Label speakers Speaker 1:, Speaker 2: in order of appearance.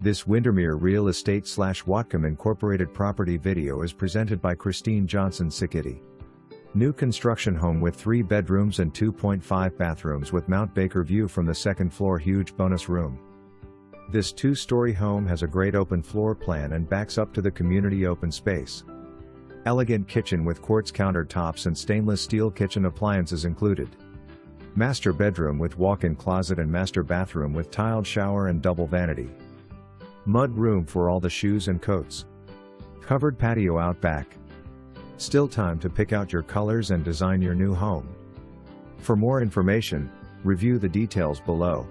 Speaker 1: This Windermere Real Estate / Whatcom Incorporated property video is presented by Christine Johnson Cicchitti. New construction home with 3 bedrooms and 2.5 bathrooms with Mount Baker view from the second floor, huge bonus room. This 2-story home has a great open floor plan and backs up to the community open space. Elegant kitchen with quartz countertops and stainless steel kitchen appliances included. Master bedroom with walk-in closet and master bathroom with tiled shower and double vanity. Mud room for all the shoes and coats. Covered patio out back. Still time to pick out your colors and design your new home. For more information, review the details below.